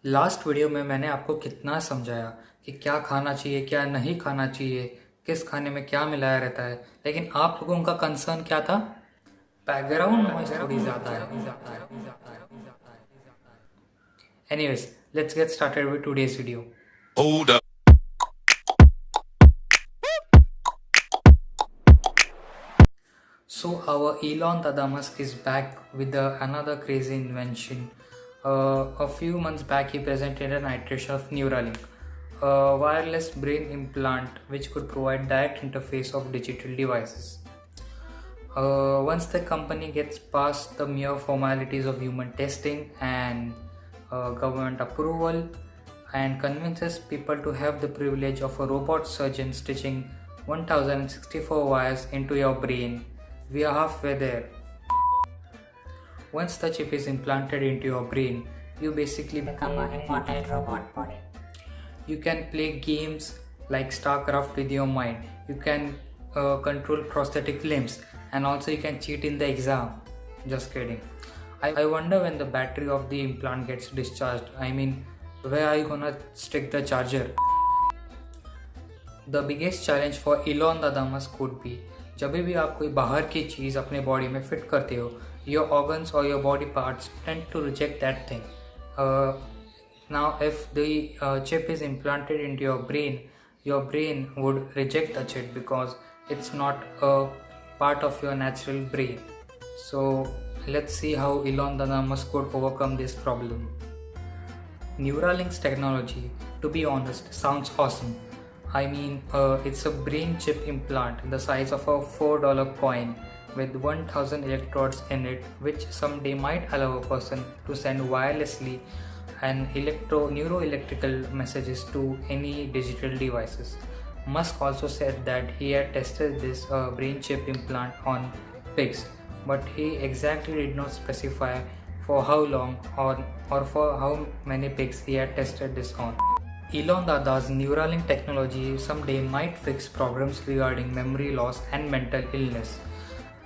Last video में मैंने आपको कितना समझाया कि क्या खाना चाहिए क्या नहीं खाना चाहिए, किस खाने में क्या मिलाया रहता है, लेकिन आप लोगों का कंसर्न क्या था? बैकग्राउंड नॉइज थोड़ी ज़्यादा है। Anyways, let's get started with today's video. Hold up. So our Elon Dada Musk is back with another crazy invention. A few months back, he presented an iteration of Neuralink, a wireless brain implant which could provide direct interface of digital devices. Once the company gets past the mere formalities of human testing and government approval and convinces people to have the privilege of a robot surgeon stitching 1064 wires into your brain, we are halfway there. Once the chip is implanted into your brain, you basically become an immortal robot body. You can play games like StarCraft with your mind. You can control prosthetic limbs, and also you can cheat in the exam. Just kidding. I wonder when the battery of the implant gets discharged. I mean, where are you gonna stick the charger? The biggest challenge for Elon Dada Musk could be जब भी आप कोई बाहर की चीज़ अपने body में fit करते हो, your organs or your body parts tend to reject that thing. Now if the chip is implanted into your brain would reject the chip because it's not a part of your natural brain. So let's see how Elon Dada Musk could overcome this problem. Neuralink's technology, to be honest, sounds awesome. I mean, it's a brain chip implant the size of a $4 coin with 1000 electrodes in it, which someday might allow a person to send wirelessly and neuroelectrical messages to any digital devices. Musk also said that he had tested this brain chip implant on pigs, but he exactly did not specify for how long or for how many pigs he had tested this on. Elon Dada's Neuralink technology someday might fix problems regarding memory loss and mental illness.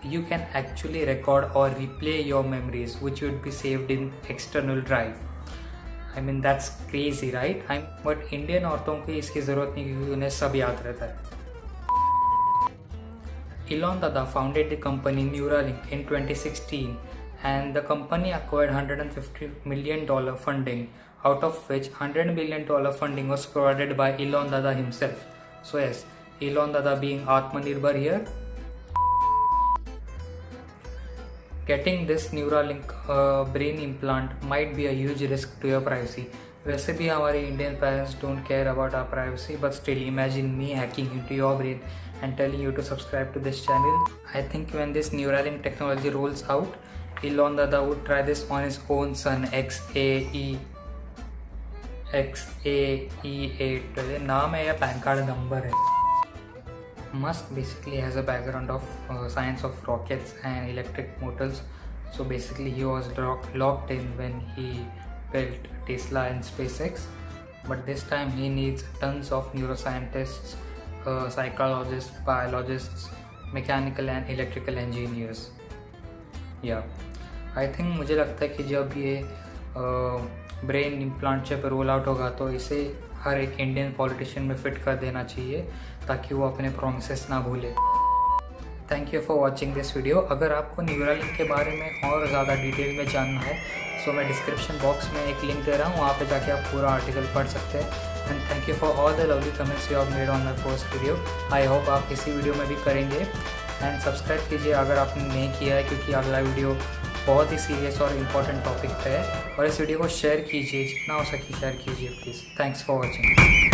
You can actually record or replay your memories, which would be saved in external drive. I mean, that's crazy, right? But Indian औरतों की इसकी ज़रूरत नहीं क्योंकि उन्हें सब याद रहता है. Elon Dada founded the company Neuralink in 2016, and the company acquired $150 million funding, out of which $100 million funding was provided by Elon Dada himself. So yes, Elon Dada being Atmanirbhar here. Getting this Neuralink brain implant might be a huge risk to your privacy. वैसे भी हमारे Indian parents don't care about our privacy, but still imagine me hacking into your brain and telling you to subscribe to this channel. I think when this Neuralink technology rolls out, Elon Dada would try this on his own son XAE8. नाम है या pan card number है. Musk basically has a background of science of rockets and electric motors, so basically he was locked in when he built Tesla and SpaceX, but this time he needs tons of neuroscientists, psychologists, biologists, mechanical and electrical engineers. Yeah, I think मुझे लगता है कि जब ये brain implant chip roll out होगा तो इसे हर एक इंडियन पॉलिटिशियन में फिट कर देना चाहिए ताकि वो अपने प्रोमिसेस ना भूले. Thank you for watching this video. अगर आपको न्यूरालिंक के बारे में और ज़्यादा डिटेल में जानना है तो मैं डिस्क्रिप्शन बॉक्स में एक लिंक दे रहा हूँ, वहाँ पे जाके आप पूरा आर्टिकल पढ़ सकते हैं. And thank you for all the lovely comments you have made on my first video. I hope आप इसी वीडियो में भी करेंगे. एंड सब्सक्राइब कीजिए अगर आपने नहीं किया है, क्योंकि अगला वीडियो बहुत ही सीरियस और इम्पोर्टेंट टॉपिक पे है. और इस वीडियो को शेयर कीजिए, जितना हो सके शेयर कीजिए प्लीज़. Thanks for watching.